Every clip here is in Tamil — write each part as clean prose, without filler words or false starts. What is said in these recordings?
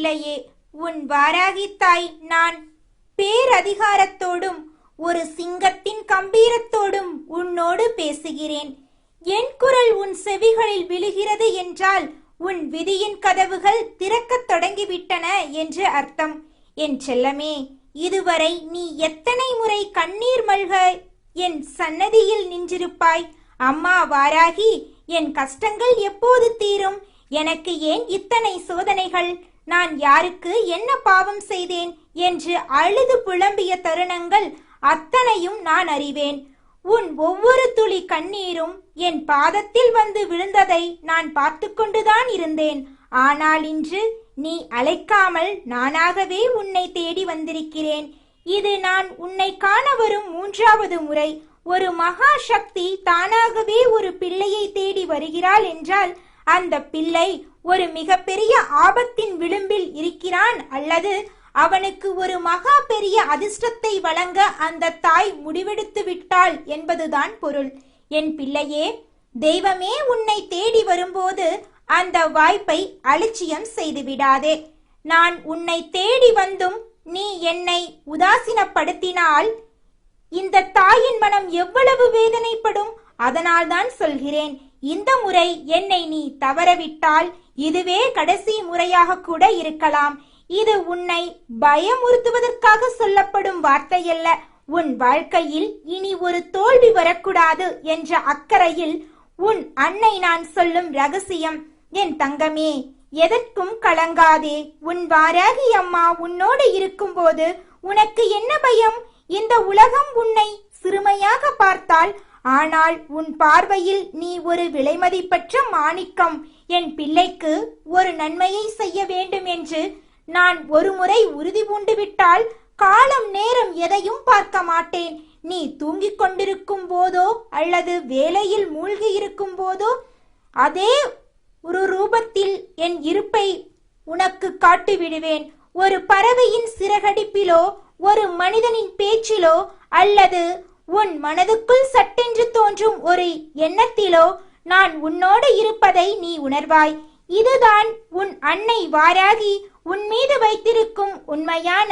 பிள்ளையே, உன் வாராகி தாய் நான் பேரதிகாரத்தோடும் ஒரு சிங்கத்தின் கம்பீரத்தோடும் உன்னோடு பேசுகிறேன். என் குரல் உன் செவிகளில் விழுகிறது என்றால் உன் விதியின் கதவுகள் திறக்கத் தொடங்கிவிட்டன என்று அர்த்தம். என் செல்லமே, இதுவரை நீ எத்தனை முறை கண்ணீர் மல்க என் சன்னதியில் நின்றிருப்பாய். அம்மா வாராகி, என் கஷ்டங்கள் எப்போது தீரும்? எனக்கு ஏன் இத்தனை சோதனைகள்? நான் யாருக்கு என்ன பாவம் செய்தேன் என்று அழுது புலம்பிய தருணங்கள் அத்தனையும் நான் அறிவேன். உன் ஒவ்வொரு துளி கண்ணீரும் என் பாதத்தில் வந்து விழுந்ததை நான் பார்த்து கொண்டுதான் இருந்தேன். ஆனால் இன்று நீ அழைக்காமல் நானாகவே உன்னை தேடி வந்திருக்கிறேன். இது நான் உன்னை காண வரும் 3வது முறை. ஒரு மகா சக்தி தானாகவே ஒரு பிள்ளையை தேடி வருகிறாள் என்றால் அந்த பிள்ளை ஒரு மிகப்பெரிய ஆபத்தின் விளிம்பில் இருக்கிறான், அல்லது அவனுக்கு ஒரு மகா பெரிய அதிர்ஷ்டத்தை வழங்க அந்த தாய் முடிவெடுத்து விட்டாள் என்பதுதான் பொருள். என் பிள்ளையே, தெய்வமே உன்னை தேடி வரும்போது அந்த வாய்ப்பை அலட்சியம் செய்து விடாதே. நான் உன்னை தேடி வந்தும் நீ என்னை உதாசீனப்படுத்தினால் இந்த தாயின் மனம் எவ்வளவு வேதனைப்படும். அதனால்தான் சொல்கிறேன், இந்த முறை என்னை நீ தவறவிட்டால் இதுவே கடைசி முறையாக கூட இருக்கலாம். இது உன்னை பயமுறுத்துவதற்காக சொல்லப்படும் வார்த்தையல்ல. உன் வாழ்க்கையில் இனி ஒரு தோல்வி வரக்கூடாது என்ற அக்கறையில் உன் அன்னை நான் சொல்லும் ரகசியம். என் தங்கமே, எதற்கும் கலங்காதே. உன் வாராகி அம்மா உன்னோடு இருக்கும்போது உனக்கு என்ன பயம்? இந்த உலகம் உன்னை சிறுமையாக பார்த்தால், ஆனால் உன் பார்வையில் நீ ஒரு விலைமதிப்பற்ற மாணிக்கம். என் பிள்ளைக்கு ஒரு நன்மையை செய்ய வேண்டும் என்று நான் ஒரு முறை உறுதி பூண்டு விட்டால் காலம் நேரம் எதையும் பார்க்க மாட்டேன். நீ தூங்கிக் கொண்டிருக்கும் போதோ அல்லது வேலையில் மூழ்கி இருக்கும் போதோ அதே ஒரு ரூபத்தில் என் இருப்பை உனக்கு காட்டிவிடுவேன். ஒரு பறவையின் சிறகடிப்பிலோ ஒரு மனிதனின் பேச்சிலோ அல்லது உன் மனதுக்குள் சட்டென்று தோன்றும் ஒரு எண்ணத்திலோ நான் உன்னோடு இருப்பதை நீ உணர்வாய். இதுதான் உன் அன்னை வாராகி உன் மீது வைத்திருக்கும் உண்மையான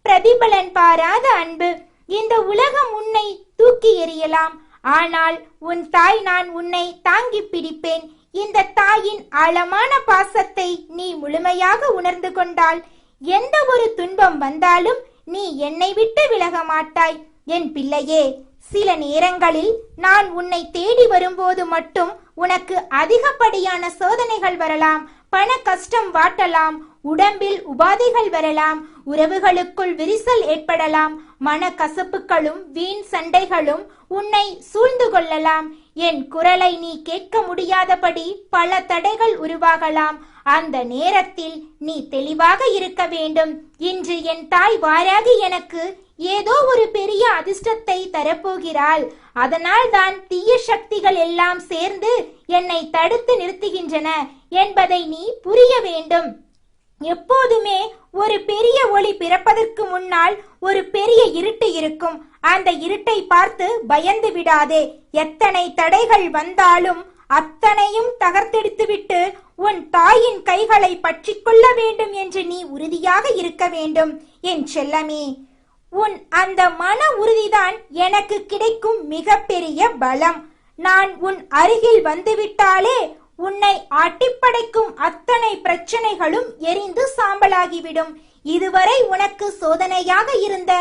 பிரதிபலன் பாராத அன்பு. இந்த உலகம் உன்னை தூக்கி எறியலாம், ஆனால் உன் தாய் நான் உன்னை தாங்கி பிடிப்பேன். இந்த தாயின் ஆழமான பாசத்தை நீ முழுமையாக உணர்ந்து கொண்டால் எந்த ஒரு துன்பம் வந்தாலும் நீ என்னை விட்டு விலக மாட்டாய். என் பிள்ளையே, சில நேரங்களில் நான் உன்னை தேடி வரும்போது மட்டும் உனக்கு அதிகப்படியான சோதனைகள் வரலாம், பண கஷ்டம் வாட்டலாம், உடம்பில் உபாதைகள் வரலாம், உறவுகளுக்குள் விரிசல் ஏற்படலாம், மன கசப்புகளும் வீண் சண்டைகளும் உன்னை சூழ்ந்து கொள்ளலாம். என் குரலை நீ கேட்க முடியாதபடி பல தடைகள் உருவாகலாம். அந்த நேரத்தில் நீ தெளிவாக இருக்க வேண்டும். இன்று என் தாய் வாராகி எனக்கு ஏதோ ஒரு பெரிய அதிர்ஷ்டத்தை தரப்போகிறாள். அதனால் தான் தீய சக்திகள் எல்லாம் சேர்ந்து என்னை தடுத்து நிறுத்துகின்றன என்பதை நீ புரிய வேண்டும். எப்போதுமே ஒரு பெரிய ஒளி பிறப்பதற்கு முன்னால் ஒரு பெரிய இருட்டு இருக்கும். அந்த இருட்டை பார்த்து பயந்து விடாதே. எத்தனை தடைகள் வந்தாலும் அத்தனையும் தகர்த்தெடுத்துவிட்டு உன் தாயின் கைகளை பற்றி கொள்ள வேண்டும் என்று நீ உறுதியாக இருக்க வேண்டும். என் செல்லமே, உன் அந்த மன உறுதிதான் எனக்கு கிடைக்கும் மிகப்பெரிய பலம். நான் உன் அருகில் வந்துவிட்டாலே உன்னை ஆட்டிப்படைக்கும் அத்தனை பிரச்சனைகளும் எரிந்து சாம்பலாகிவிடும். இதுவரை உனக்கு சோதனையாக இருந்த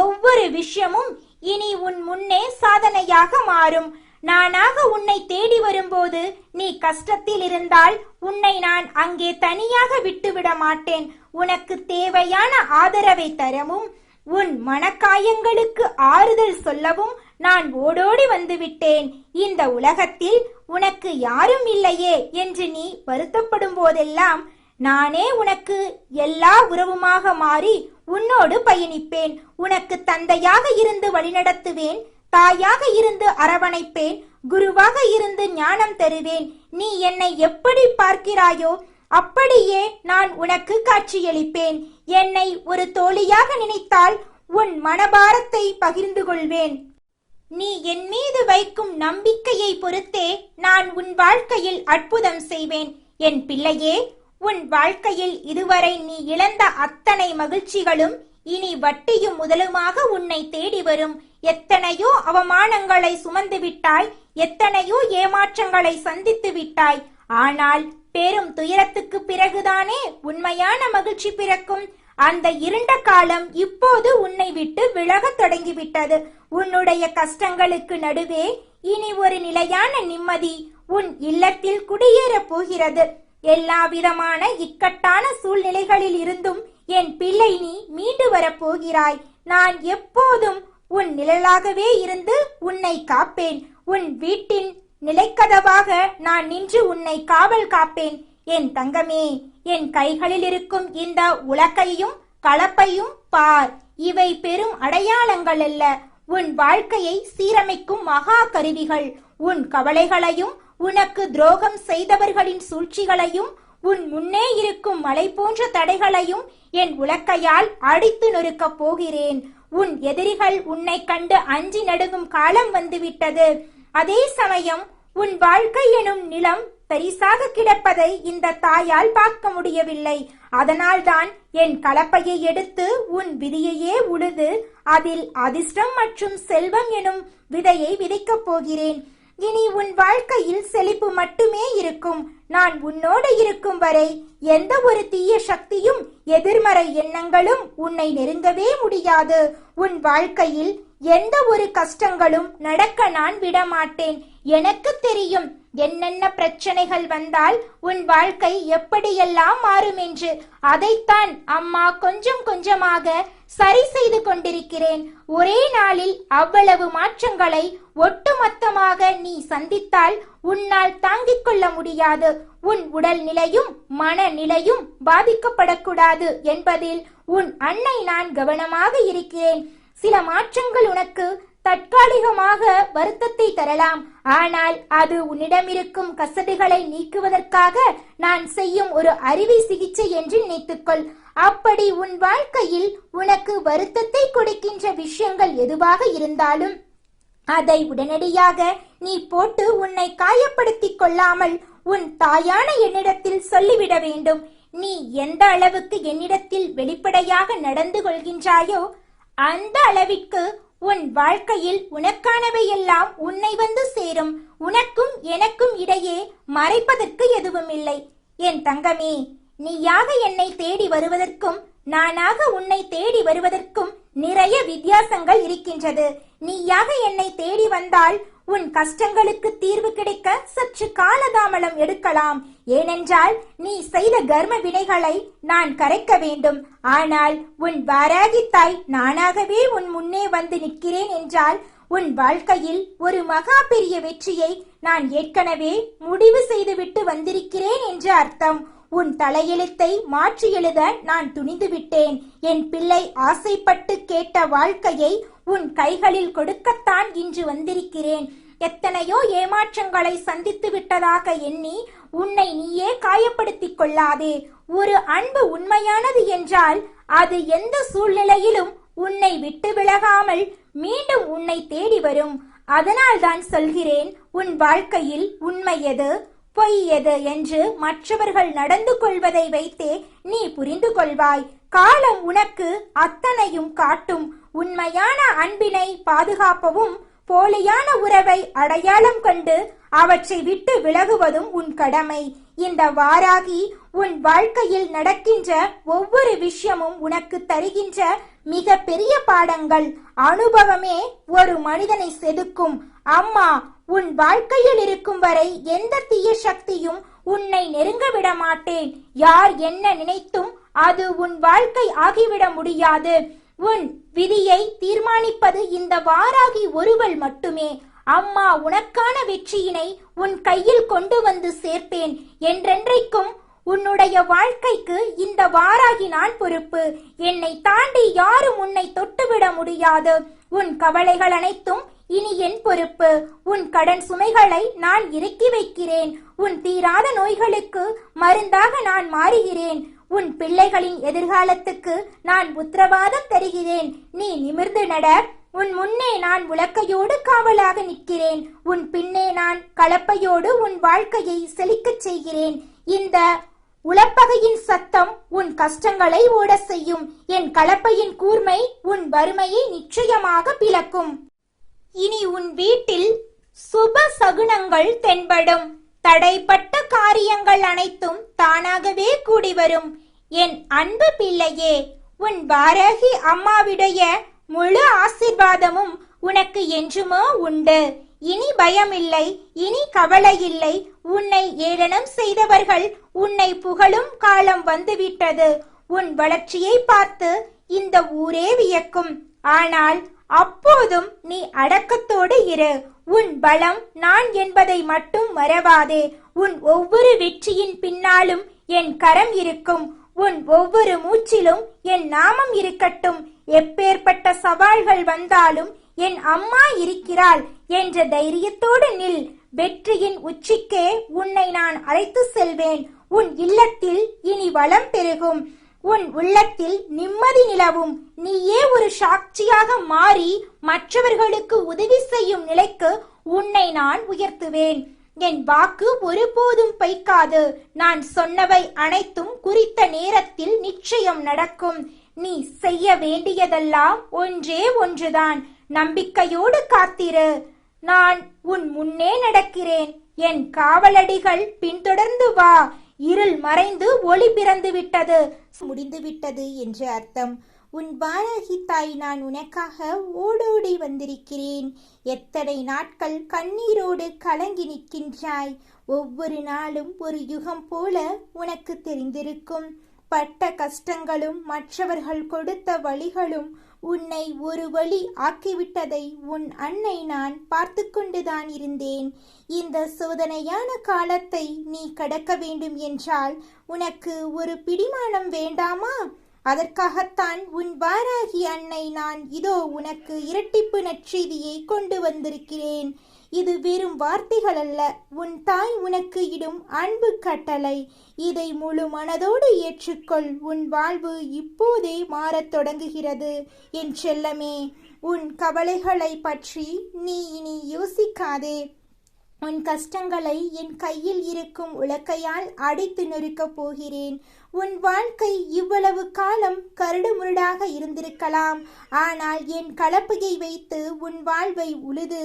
ஒவ்வொரு விஷயமும் இனி உன் முன்னே சாதனையாக மாறும். நானாக உன்னை தேடி வரும்போது நீ கஷ்டத்தில் இருந்தால் உன்னை நான் அங்கே தனியாக விட்டுவிட மாட்டேன். உனக்கு தேவையான ஆதரவை தரவும் உன் மனக்காயங்களுக்கு ஆறுதல் சொல்லவும் நான் ஓடோடி வந்துவிட்டேன். இந்த உலகத்தில் உனக்கு யாரும் இல்லையே என்று நீ வருத்தப்படும் போதெல்லாம் நானே உனக்கு எல்லா உறவுமாக மாறி உன்னோடு பயணிப்பேன். உனக்கு தந்தையாக இருந்து வழிநடத்துவேன், தாயாக இருந்து அரவணைப்பேன், குருவாக இருந்து ஞானம் தருவேன். நீ என்னை எப்படி பார்க்கிறாயோ அப்படியே நான் உனக்கு காட்சியளிப்பேன். என்னை ஒரு தோழியாக நினைத்தால் உன் மனபாரத்தை பகிர்ந்து கொள்வேன். நீ என் மீது வைக்கும் நம்பிக்கையை பொறுத்தே நான் உன் வாழ்க்கையில் அற்புதம் செய்வேன். என் பிள்ளையே, உன் வாழ்க்கையில் இதுவரை நீ இழந்த அத்தனை மகிழ்ச்சிகளும் இனி வட்டியும் முதலுமாக உன்னை தேடி வரும். எத்தனையோ அவமானங்களை சுமந்து விட்டாய், எத்தனையோ ஏமாற்றங்களை சந்தித்து விட்டாய். ஆனால் பெரும் துயரத்துக்கு பிறகுதானே உண்மையான மகிழ்ச்சி பிறக்கும். அந்த இருண்ட காலம் இப்போது உன்னை விட்டு விலகத் தொடங்கிவிட்டது. உன்னுடைய கஷ்டங்களுக்கு நடுவே இனி ஒரு நிலையான நிம்மதி உன் இல்லத்தில் குடியேறப் போகிறது. எல்லா விதமான இக்கட்டான சூழ்நிலைகளில் இருந்தும் என் பிள்ளை நீ மீண்டு வரப்போகிறாய். நான் எப்போதும் உன் நிழலாகவே இருந்து உன்னை காப்பேன். உன் வீட்டின் நிலைக்கதவாக நான் நின்று உன்னை காவல் காப்பேன். என் தங்கமே, என் கைகளில் இருக்கும் இந்த உலக்கையும் கலப்பையும் பார். இவை பெரும் அடையாளங்கள் அல்ல, உன் வாழ்க்கையை சீரமைக்கும் மகா கருவிகள். உன் கவலைகளையும் உனக்கு துரோகம் செய்தவர்களின் சூழ்ச்சிகளையும் உன் முன்னே இருக்கும் மலை போன்ற தடைகளையும் என் உலக்கையால் அடித்து நொறுக்கப் போகிறேன். உன் எதிரிகள் உன்னை கண்டு அஞ்சி நடுங்கும் காலம் வந்துவிட்டது. அதே சமயம் உன் வாழ்க்கை எனும் நிலம் பரிசாக கிடப்பதை இந்த தாயால் பார்க்க முடியவில்லை. அதனால்தான் என் கலப்பையை எடுத்து உன் விதியையே உழுது அதில் அதிர்ஷ்டம் மற்றும் செல்வம் எனும் விதையை விதைக்கப் போகிறேன். இனி உன் வாழ்க்கையில் செழிப்பு மட்டுமே இருக்கும். நான் உன்னோடு இருக்கும் வரை எந்த ஒரு தீய சக்தியும் எதிர்மறை எண்ணங்களும் உன்னை நெருங்கவே முடியாது. உன் வாழ்க்கையில் எந்த ஒரு கஷ்டங்களும் நடக்க நான் விடமாட்டேன். எனக்கு தெரியும் என்னென்ன பிரச்சனைகள் வந்தால் உன் வாழ்க்கை எப்படியெல்லாம் மாறும் என்று. அதைத்தான் அம்மா கொஞ்சம் கொஞ்சமாக சரி செய்து கொண்டிருக்கிறேன். ஒரே நாளில் அவ்வளவு மாற்றங்களை ஒட்டுமொத்தமாக நீ சந்தித்தால் உன்னால் தாங்கிக் கொள்ள முடியாது. உன் உடல் நிலையும் மனநிலையும் பாதிக்கப்படக்கூடாது என்பதில் உன் அன்னை நான் கவனமாக இருக்கிறேன். சில மாற்றங்கள் உனக்கு தற்காலிகமாக வருத்தத்தை தரலாம். ஆனால் அது உன்னிடமிருக்கும் கசடுகளை நீக்குவதற்காக நான் செய்யும் ஒரு அறுவை சிகிச்சை என்று நினைத்துக்கொள். அப்படி உன் வாழ்க்கையில் உனக்கு வருத்தத்தை கொடுக்கின்ற விஷயங்கள் எதுவாக இருந்தாலும் அதை உடனடியாக நீ போட்டு உன்னை காயப்படுத்திக் கொள்ளாமல் உன் தாயான என்னிடத்தில் சொல்லிவிட வேண்டும். நீ எந்த அளவுக்கு என்னிடத்தில் வெளிப்படையாக நடந்து கொள்கின்றாயோ அந்த அளவிற்கு உன் வாழ்க்கையில் உனக்கானவை எல்லாம் உன்னை வந்து சேரும். உனக்கும் எனக்கும் இடையே மறைப்பதற்கு எதுவும் இல்லை. என் தங்கமே, நீயாக என்னை தேடி வருவதற்கும் நானாக உன்னை தேடி வருவதற்கும் நிறைய வித்தியாசங்கள் இருக்கின்றது. நீயாக என்னை தேடி வந்தால் உன் கஷ்டங்களுக்கு தீர்வு கிடைக்க சற்று காலதாமதம் எடுக்கலாம். ஏனென்றால் நீ செய்த கர்ம வினைகளை நான் கரைக்க வேண்டும். ஆனால் உன் வாராகி தாய் நானாகவே உன் முன்னே வந்து நிற்கிறேன் என்றால் உன் வாழ்க்கையில் ஒரு மகா பெரிய வெற்றியை நான் ஏற்கனவே முடிவு செய்துவிட்டு வந்திருக்கிறேன் என்று அர்த்தம். உன் தலையெழுத்தை மாற்றி எழுத நான் துணிந்து விட்டேன். என் பிள்ளை ஆசைப்பட்டு கேட்ட வாழ்க்கையை உன் கைகளில் கொடுக்கத்தான் இன்று வந்திருக்கிறேன். எத்தனையோ ஏமாற்றங்களை சந்தித்து விட்டதாக எண்ணி உன்னை நீயே காயப்படுத்திக் கொள்ளாதே. ஒரு அன்பு உண்மையானது என்றால் அது எந்த சூழ்நிலையிலும் உன்னை விட்டு விலகாமல் மீண்டும் உன்னை தேடி வரும். அதனால் தான் சொல்கிறேன், உன் வாழ்க்கையில் உண்மை எது பொய் எது என்று மற்றவர்கள் நடந்து கொள்வதை வைத்தே நீ புரிந்து கொள்வாய். காலம் உனக்கு அத்தனையும் காட்டும். உண்மையான அன்பினை பாதுகாப்பவும் போலியான உறவை அடையாளம் கண்டு அவற்றை விட்டு விலகுவதும் உன் கடமை. இந்த வாராகி உன் வாழ்க்கையில் நடக்கின்ற ஒவ்வொரு விஷயமும் உனக்கு தருகின்ற மிக பெரிய பாடங்கள். அனுபவமே ஒரு மனிதனை செதுக்கும். அம்மா உன் வாழ்க்கையில் இருக்கும் வரை எந்த தீய சக்தியும் உன்னை நெருங்க விட மாட்டேன். யார் என்ன நினைத்தும் அது உன் வாழ்க்கை ஆகிவிட முடியாது. உன் விதியை தீர்மானிப்பது இந்த வாராகி ஒருவள் மட்டுமே. அம்மா உனக்கான வெற்றியினை உன் கையில் கொண்டு வந்து சேர்ப்பேன். என்றென்றைக்கும் உன்னுடைய வாழ்க்கைக்கு இந்த வாராகி நான் பொறுப்பு. என்னை தாண்டி யாரும் உன்னை தொட்டுவிட முடியாது. உன் கவலைகள் அனைத்தும் இனி என் பொறுப்பு. உன் கடன் சுமைகளை நான் இறக்கி வைக்கிறேன். உன் தீராத நோய்களுக்கு மருந்தாக நான் மாறுகிறேன். உன் பிள்ளைகளின் எதிர்காலத்துக்கு நான் உத்தரவாதம் தருகிறேன். நீ நிமிர்ந்து நட. உன் முன்னே நான் உலக்கையோடு காவலாக நிற்கிறேன். உன் பின்னே நான் கலப்பையோடு உன் வாழ்க்கையை செழிக்கச் செய்கிறேன். இந்த உலப்பகையின் சத்தம் உன் கஷ்டங்களை ஓட செய்யும். என் கலப்பையின் கூர்மை உன் வறுமையை நிச்சயமாக பிளக்கும். இனி உன் வீட்டில் சுப சகுனங்கள் தென்படும். தடைப்பட்ட காரியங்கள் அனைத்தும் தானாகவே கூடி வரும். என் அன்பு பிள்ளையே, உன் வாராகி அம்மாவுடைய முழு ஆசீர்வாதமும் உனக்கு என்றுமோ உண்டு. இனி பயமில்லை, இனி கவலை இல்லை. உன்னை ஏளனம் செய்தவர்கள் உன்னை புகழும் காலம் வந்துவிட்டது. உன் வளர்ச்சியை பார்த்து இந்த ஊரே வியக்கும். ஆனால் அப்போதும் நீ அடக்கத்தோடு இரு. உன் பலம் நான் என்பதை மட்டும் மறவாதே. உன் ஒவ்வொரு வெற்றியின் பின்னாலும் என் கரம் இருக்கும். உன் ஒவ்வொரு மூச்சிலும் என் நாமம் இருக்கட்டும். எப்பேற்பட்ட சவால்கள் வந்தாலும் என் அம்மா இருக்கிறாள் என்ற தைரியத்தோடு நில். வெற்றியின் உச்சிக்கே உன்னை நான் அழைத்து செல்வேன். உன் இல்லத்தில் இனி வளம் பெருகும். உன் உள்ளத்தில் நிம்மதி நிலவும். நீயே ஒரு சாட்சியாக மாறி மற்றவர்களுக்கு உதவி செய்யும் நிலைக்கு உன்னை நான் உயர்த்துவேன். என் வாக்கு ஒருபோதும் பொய்க்காது. நான் சொன்னவை அனைத்தும் குறித்த நேரத்தில் நிச்சயம் நடக்கும். நீ செய்ய வேண்டியதெல்லாம் ஒன்றே ஒன்றுதான். நம்பிக்கையோடு காத்திரு. நான் உன் முன்னே நடக்கிறேன். என் காவலடிகள் பின்தொடர்ந்து வா. இருள் மறைந்து ஒளி பிறந்து விட்டது, முடிந்து விட்டது என்று அர்த்தம். உன் வாராகி தாய் நான் உனக்காக ஓடோடி வந்திருக்கிறேன். எத்தனை நாட்கள் கண்ணீரோடு கலங்கி நிற்கின்றாய். ஒவ்வொரு நாளும் ஒரு யுகம் போல உனக்கு தெரிந்திருக்கும். பட்ட கஷ்டங்களும் மற்றவர்கள் கொடுத்த வழிகளும் உன்னை ஒரு வழி ஆக்கிவிட்டதை உன் அன்னை நான் பார்த்து கொண்டுதான் இருந்தேன். இந்த சோதனையான காலத்தை நீ கடக்க வேண்டும் என்றால் உனக்கு ஒரு பிடிமானம் வேண்டாமா? அதற்காகத்தான் உன் வாராகி அன்னை நான் இதோ உனக்கு இரட்டிப்பு நற்செய்தியை கொண்டு வந்திருக்கிறேன். இது வெறும் வார்த்தைகள் அல்ல, உன் தாய் உனக்கு இடும் அன்பு கட்டளை. இதை முழு மனதோடு ஏற்றுக்கொள். உன் வாழ்வு இப்போதே மாறத் தொடங்குகிறது என் செல்லமே. உன் கவலைகளை பற்றி நீ இனி யோசிக்காதே. உன் கஷ்டங்களை என் கையில் இருக்கும் உலக்கையால் அடித்து நொறுக்கப் போகிறேன். உன் வாழ்க்கை இவ்வளவு காலம் கரடுமுரடாக இருந்திருக்கலாம். ஆனால் என் கலப்பையை வைத்து உன் வாழ்வை உழுது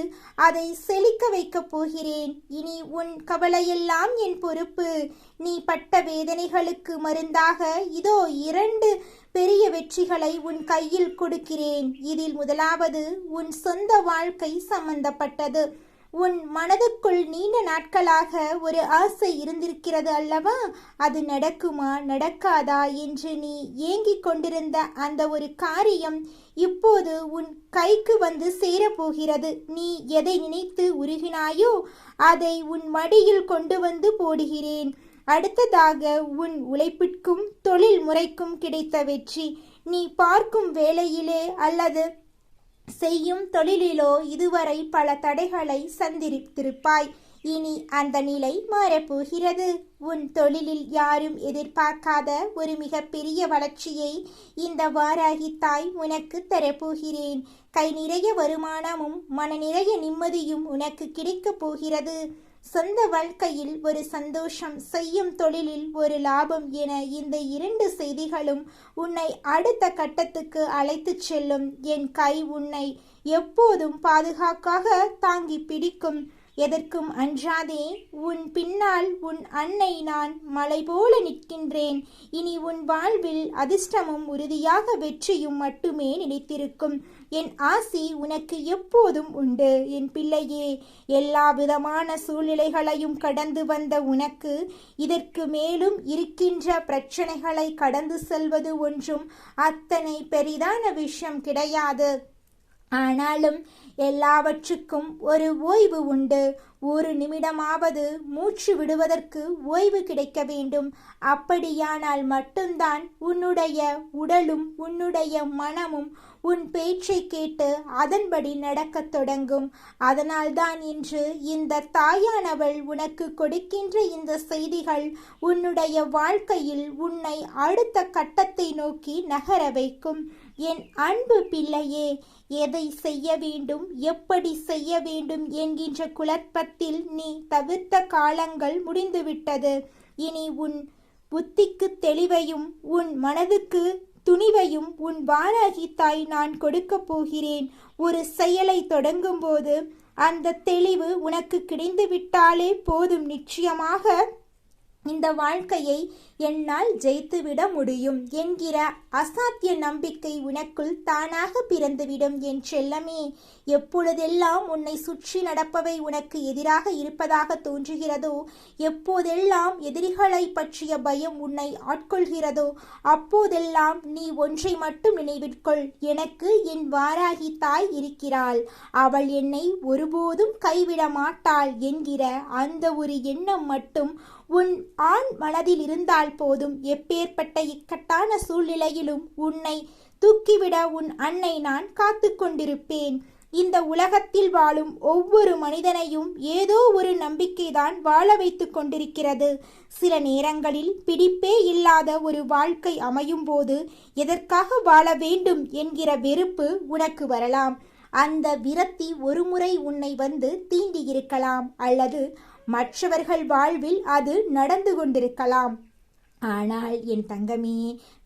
அதை செழிக்க வைக்கப் போகிறேன். இனி உன் கவலையெல்லாம் என் பொறுப்பு. நீ பட்ட வேதனைகளுக்கு மருந்தாக இதோ 2 பெரிய வெற்றிகளை உன் கையில் கொடுக்கிறேன். இதில் முதலாவது உன் சொந்த வாழ்க்கை சம்பந்தப்பட்டது. உன் மனதுக்குள் நீண்ட நாட்களாக ஒரு ஆசை இருந்திருக்கிறது அல்லவா? அது நடக்குமா நடக்காதா என்று நீ ஏங்கிக் கொண்டிருந்த அந்த ஒரு காரியம் இப்போது உன் கைக்கு வந்து சேரப்போகிறது. நீ எதை நினைத்து உருகினாயோ அதை உன் மடியில் கொண்டு வந்து போடுகிறேன். அடுத்ததாக உன் உழைப்பிற்கும் தொழில் முறைக்கும் கிடைத்த வெற்றி. நீ பார்க்கும் வேலையிலே அல்லது செய்யும் தொழிலிலோ இதுவரை பல தடைகளை சந்தித்திருப்பாய். இனி அந்த நிலை மாறப்போகிறது. உன் தொழிலில் யாரும் எதிர்பார்க்காத ஒரு மிகப்பெரிய வளர்ச்சியை இந்த வாராகி தாய் உனக்கு தரப்போகிறேன். கை நிறைய வருமானமும் மன நிறைய நிம்மதியும் உனக்கு கிடைக்கப் போகிறது. சொந்த வாழ்க்கையில் ஒரு சந்தோஷம், செய்யும் தொழிலில் ஒரு லாபம் என இந்த 2 செய்திகளும் உன்னை அடுத்த கட்டத்துக்கு அழைத்துச் செல்லும். என் கை உன்னை எப்போதும் பாதுகாப்பாக தாங்கி பிடிக்கும். எதற்கும் அஞ்சாதே. உன் பின்னால் உன் அன்னை நான் மலை போல நிற்கின்றேன். இனி உன் வாழ்வில் அதிர்ஷ்டமும் உறுதியாக வெற்றியும் மட்டுமே நிலைத்திருக்கும். என் ஆசி உனக்கு எப்போதும் உண்டு என் பிள்ளையே. எல்லா விதமான சூழ்நிலைகளையும் கடந்து வந்த உனக்கு இதற்கு மேலும் இருக்கின்ற பிரச்சனைகளை கடந்து செல்வது ஒன்றும் அத்தனை பெரிதான விஷயம் கிடையாது. ஆனாலும் எல்லாவற்றுக்கும் ஒரு ஓய்வு உண்டு. ஒரு நிமிடமாவது மூச்சு விடுவதற்கு ஓய்வு கிடைக்க வேண்டும். அப்படியானால் மட்டும்தான் உன்னுடைய உடலும் உன்னுடைய மனமும் உன் பேச்சை கேட்டு அதன்படி நடக்கத் தொடங்கும். அதனால்தான் இன்று இந்த தாயானவள் உனக்கு கொடுக்கின்ற இந்த செய்திகள் உன்னுடைய வாழ்க்கையில் உன்னை அடுத்த கட்டத்தை நோக்கி நகர வைக்கும். என் அன்பு பிள்ளையே, எதை செய்ய வேண்டும், எப்படி செய்ய வேண்டும் என்கின்ற குழப்பத்தில் நீ தவிர்த்த காலங்கள் முடிந்துவிட்டது. இனி உன் புத்திக்கு தெளிவையும் உன் மனதுக்கு துணிவையும் உன் வாராகி தாய் நான் கொடுக்கப் போகிறேன். ஒரு செயலை தொடங்கும்போது அந்த தெளிவு உனக்கு கிடைந்து விட்டாலே போதும். நிச்சயமாக இந்த வாழ்க்கையை என்னால் ஜெயித்துவிட முடியும் என்கிற அசாத்திய நம்பிக்கை உனக்குள் தானாக பிறந்துவிடும். என் செல்லமே, எப்பொழுதெல்லாம் உன்னை சுற்றி நடப்பவை உனக்கு எதிராக இருப்பதாக தோன்றுகிறதோ, எப்போதெல்லாம் எதிரிகளை பற்றிய பயம் உன்னை ஆட்கொள்கிறதோ, அப்போதெல்லாம் நீ ஒன்றை மட்டும் நினைவிற்கொள். எனக்கு என் வாராகி தாய் இருக்கிறாள், அவள் என்னை ஒருபோதும் கைவிட மாட்டாள் என்கிற அந்த ஒரு எண்ணம் மட்டும் உன் ஆண் மனதில் இருந்தால் போதும். எப்பேற்பட்ட இக்கட்டான சூழ்நிலையிலும் உன்னை தூக்கிவிட உன் அன்னை நான் காத்து கொண்டிருப்பேன். இந்த உலகத்தில் வாழும் ஒவ்வொரு மனிதனையும் ஏதோ ஒரு நம்பிக்கைதான் வாழ வைத்து கொண்டிருக்கிறது. சில நேரங்களில் பிடிப்பே இல்லாத ஒரு வாழ்க்கை அமையும் போது எதற்காக வாழ வேண்டும் என்கிற வெறுப்பு உனக்கு வரலாம். அந்த விரக்தி ஒருமுறை உன்னை வந்து தீண்டி இருக்கலாம், அல்லது மற்றவர்கள் வாழ்வில் அது நடந்து கொண்டிருக்கலாம். ஆனால் என் தங்கமே,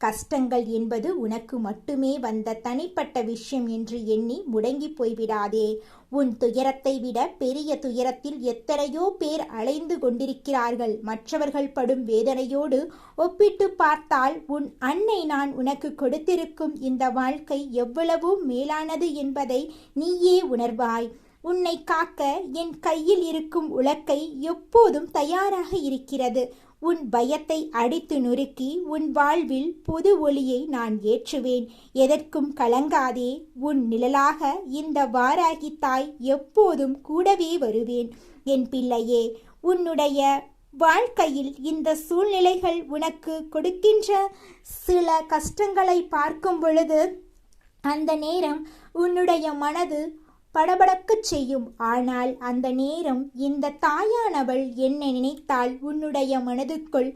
கஷ்டங்கள் என்பது உனக்கு மட்டுமே வந்த தனிப்பட்ட விஷயம் என்று எண்ணி முடங்கி போய்விடாதே. உன் துயரத்தை விட பெரிய துயரத்தில் எத்தனையோ பேர் அலைந்து கொண்டிருக்கிறார்கள். மற்றவர்கள் படும் வேதனையோடு ஒப்பிட்டு பார்த்தால் உன் அன்னை நான் உனக்கு கொடுத்திருக்கும் இந்த வாழ்க்கை எவ்வளவோ மேலானது என்பதை நீயே உணர்வாய். உன்னை காக்க என் கையில் இருக்கும் உலக்கை எப்போதும் தயாராக இருக்கிறது. உன் பயத்தை அடித்து நொறுக்கி உன் வாழ்வில் புது ஒளியை நான் ஏற்றுவேன். எதற்கும் கலங்காதே. உன் நிழலாக இந்த வாராகி தாய் எப்போதும் கூடவே வருவேன். என் பிள்ளையே, உன்னுடைய வாழ்க்கையில் இந்த சூழ்நிலைகள் உனக்கு கொடுக்கின்ற சில கஷ்டங்களை பார்க்கும் பொழுது அந்த நேரம் உன்னுடைய மனது படபடக்கச் செய்யும். ஆனால் அந்த நேரம் இந்த தாயானவள் என்ன நினைத்தால் உன்னுடைய மனதுக்குள்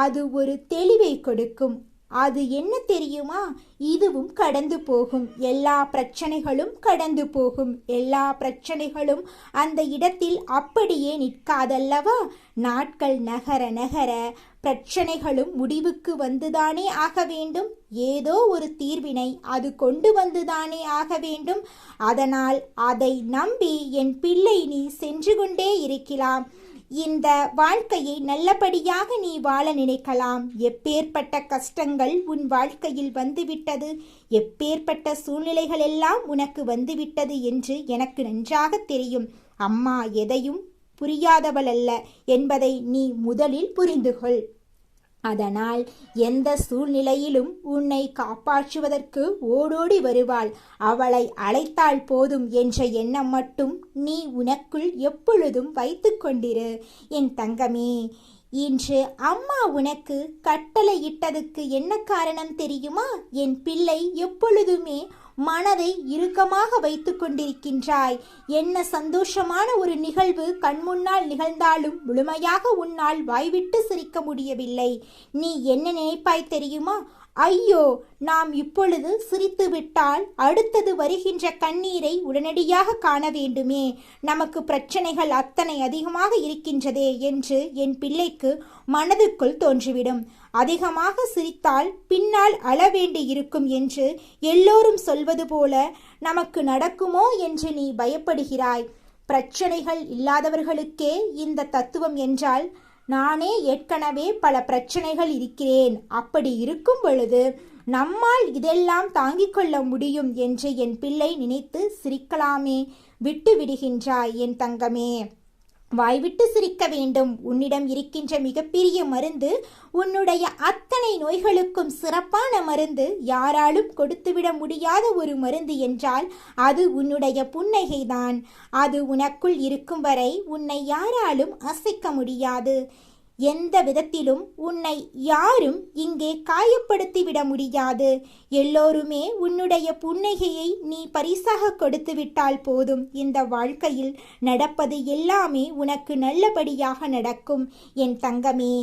அது ஒரு தெளிவை கொடுக்கும். அது என்ன தெரியுமா? இதுவும் கடந்து போகும். எல்லா பிரச்சனைகளும் கடந்து போகும். எல்லா பிரச்சனைகளும் அந்த இடத்தில் அப்படியே நிற்காதல்லவா? நாட்கள் நகர நகர பிரச்சனைகளும் முடிவுக்கு வந்துதானே ஆக வேண்டும். ஏதோ ஒரு தீர்வினை அது கொண்டு வந்துதானே ஆக வேண்டும். அதனால் அதை நம்பி என் பிள்ளை நீ சென்று கொண்டே இருக்கலாம். இந்த வாழ்க்கையை நல்லபடியாக நீ வாழ நினைக்கலாம். எப்பேற்பட்ட கஷ்டங்கள் உன் வாழ்க்கையில் வந்துவிட்டது, எப்பேற்பட்ட சூழ்நிலைகள் எல்லாம் உனக்கு வந்துவிட்டது என்று எனக்கு நன்றாக தெரியும். அம்மா எதையும் புரியாதவள் அல்ல என்பதை நீ முதலில் புரிந்துகொள். அதனால் எந்த சூழ்நிலையிலும் உன்னை காப்பாற்றுவதற்கு ஓடோடி வருவாள். அவளை அழைத்தால் போதும் என்ற எண்ணம் மட்டும் நீ உனக்குள் எப்பொழுதும் வைத்து கொண்டிரு. என் தங்கமே, இன்று அம்மா உனக்கு கட்டளையிட்டதுக்கு என்ன காரணம் தெரியுமா? என் பிள்ளை எப்பொழுதுமே மனதை இறுக்கமாக வைத்து கொண்டிருக்கின்றாய். என்ன சந்தோஷமான ஒரு நிகழ்வு கண்முன்னால் நிகழ்ந்தாலும் முழுமையாக உன்னால் வாய்விட்டு சிரிக்க முடியவில்லை. நீ என்ன நினைப்பாய் தெரியுமா? ஐயோ, நாம் இப்பொழுது சிரித்து விட்டால் அடுத்தது வருகின்ற கண்ணீரை உடனடியாக காண வேண்டுமே, நமக்கு பிரச்சனைகள் அத்தனை அதிகமாக இருக்கின்றதே என்று என் பிள்ளைக்கு மனதுக்குள் தோன்றிவிடும். அதிகமாக சிரித்தால் பின்னால் அழ வேண்டி இருக்கும் என்று எல்லோரும் சொல்வது போல நமக்கு நடக்குமோ என்று நீ பயப்படுகிறாய். பிரச்சனைகள் இல்லாதவர்களுக்கே இந்த தத்துவம் என்றால் நானே ஏற்கனவே பல பிரச்சனைகள் இருக்கிறேன். அப்படி இருக்கும் பொழுது நம்மால் இதெல்லாம் தாங்கிக் கொள்ள முடியும் என்று என் பிள்ளை நினைத்து சிரிக்கலாமே. விட்டு விடுகின்றாய் என் தங்கமே. வாய்விட்டு சிரிக்க வேண்டும். உன்னிடம் இருக்கின்ற மிகப்பெரிய மருந்து, உன்னுடைய அத்தனை நோய்களுக்கும் சிறப்பான மருந்து, யாராலும் கொடுத்துவிட முடியாத ஒரு மருந்து என்றால் அது உன்னுடைய புன்னகைதான். அது உனக்குள் இருக்கும் வரை உன்னை யாராலும் அசைக்க முடியாது. எந்த விதத்திலும் உன்னை யாரும் இங்கே காயப்படுத்திவிட முடியாது. எல்லோருமே உன்னுடைய புன்னகையை நீ பரிசாக கொடுத்து விட்டால் போதும். இந்த வாழ்க்கையில் நடப்பது எல்லாமே உனக்கு நல்லபடியாக நடக்கும் என் தங்கமே.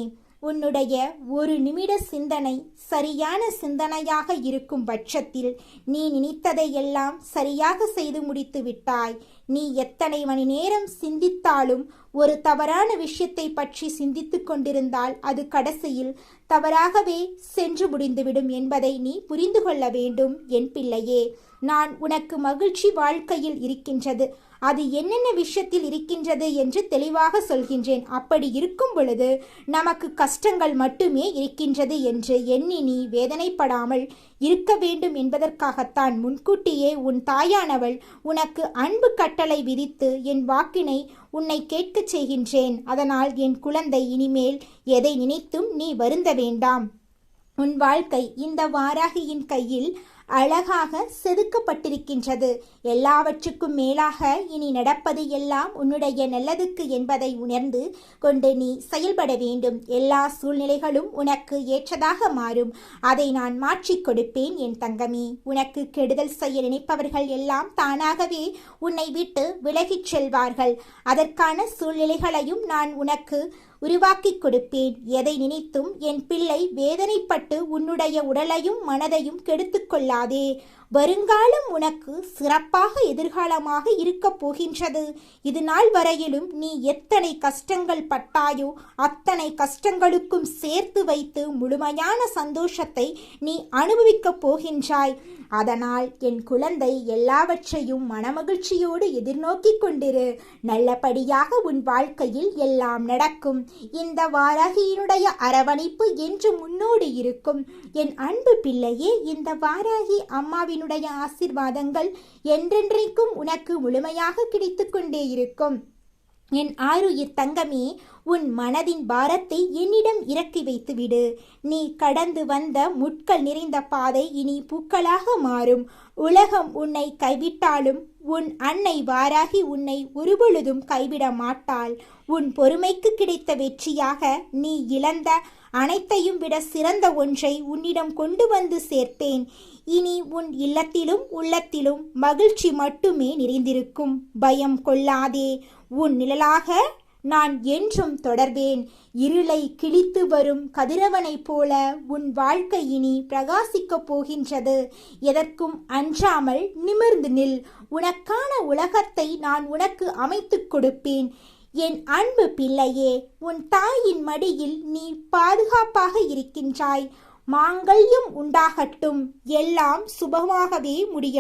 உன்னுடைய ஒரு நிமிட சிந்தனை சரியான சிந்தனையாக இருக்கும் பட்சத்தில் நீ நினைத்ததை எல்லாம் சரியாக செய்து முடித்து விட்டாய். நீ எத்தனை மணி நேரம் சிந்தித்தாலும் ஒரு தவறான விஷயத்தை பற்றி சிந்தித்து கொண்டிருந்தால் அது கடைசியில் தவறாகவே சென்று முடிந்துவிடும் என்பதை நீ புரிந்து கொள்ள வேண்டும் என் பிள்ளையே. நான் உனக்கு மகிழ்ச்சி வாழ்க்கையில் இருக்கின்றது, அது என்னென்ன விஷயத்தில் இருக்கின்றது என்று தெளிவாக சொல்கின்றேன். அப்படி இருக்கும் பொழுது நமக்கு கஷ்டங்கள் மட்டுமே இருக்கின்றது என்று எண்ணி நீ வேதனைப்படாமல் இருக்க வேண்டும் என்பதற்காகத்தான் முன்கூட்டியே உன் தாயானவள் உனக்கு அன்பு கட்டளை விதித்து என் வாக்கினை உன்னை கேட்கச் செய்கின்றேன். அதனால் என் குழந்தை, இனிமேல் எதை நினைத்தும் நீ வருந்த வேண்டாம். உன் வாழ்க்கை இந்த வாராகியின் கையில் அழகாக செதுக்கப்பட்டிருக்கின்றது. எல்லாவற்றுக்கும் மேலாக இனி நடப்பது எல்லாம் உன்னுடைய நல்லதுக்கு என்பதை உணர்ந்து கொண்டு நீ செயல்பட வேண்டும். எல்லா சூழ்நிலைகளும் உனக்கு ஏற்றதாக மாறும். அதை நான் மாற்றிக் கொடுப்பேன் என் தங்கமே. உனக்கு கெடுதல் செய்ய நினைப்பவர்கள் எல்லாம் தானாகவே உன்னை விட்டு விலகிச் செல்வார்கள். அதற்கான சூழ்நிலைகளையும் நான் உனக்கு உருவாக்கி கொடுப்பேன். எதை நினைத்தும் என் பிள்ளை வேதனைப்பட்டு உன்னுடைய உடலையும் மனதையும் கெடுத்து கொள்ளாதே. வருங்காலம் உனக்கு சிறப்பாக எதிர்காலமாக இருக்கப் போகின்றது. இது நாள் வரையிலும் நீ எத்தனை கஷ்டங்கள் பட்டாயோ அத்தனை கஷ்டங்களுக்கும் சேர்த்து வைத்து முழுமையான சந்தோஷத்தை நீ அனுபவிக்கப் போகின்றாய். அதனால் என் குழந்தை, எல்லாவற்றையும் மனமகிழ்ச்சியோடு எதிர்நோக்கி கொண்டிரு. நல்லபடியாக உன் வாழ்க்கையில் எல்லாம் நடக்கும். இந்த வாராகியினுடைய அரவணைப்பு என்று முன்னோடி இருக்கும். என் அன்பு பிள்ளையே, இந்த வாராகி அம்மாவினுடைய ஆசீர்வாதங்கள் என்றென்றைக்கும் உனக்கு முழுமையாக கிடைத்து கொண்டே இருக்கும். என் ஆருயிர் தங்கமே, உன் மனதின் பாரத்தை என்னிடம் இறக்கி வைத்துவிடு. நீ கடந்து வந்த முட்கள் நிறைந்த பாதை இனி பூக்களாக மாறும். உலகம் உன்னை கைவிட்டாலும் உன் அன்னை வாராகி உன்னை ஒருபொழுதும் கைவிட மாட்டாள். உன் பொறுமைக்கு கிடைத்த வெற்றியாக நீ இழந்த அனைத்தையும் விட சிறந்த ஒன்றை உன்னிடம் கொண்டு வந்து சேர்ப்பேன். இனி உன் இல்லத்திலும் உள்ளத்திலும் மகிழ்ச்சி மட்டுமே நிறைந்திருக்கும். பயம் கொள்ளாதே. உன் நிழலாக நான் என்றும் தொடர்வேன். இருளை கிழித்து வரும் கதிரவனைப் போல உன் வாழ்க்கை இனி பிரகாசிக்கப் போகின்றது. எதற்கும் அஞ்சாமல் நிமிர்ந்து நில். உனக்கான உலகத்தை நான் உனக்கு அமைத்துக் கொடுப்பேன். என் அன்பு பிள்ளையே, உன் தாயின் மடியில் நீ பாதுகாப்பாக இருக்கின்றாய். மாங்கல்யம் உண்டாகட்டும். எல்லாம் சுபமாகவே முடியும்.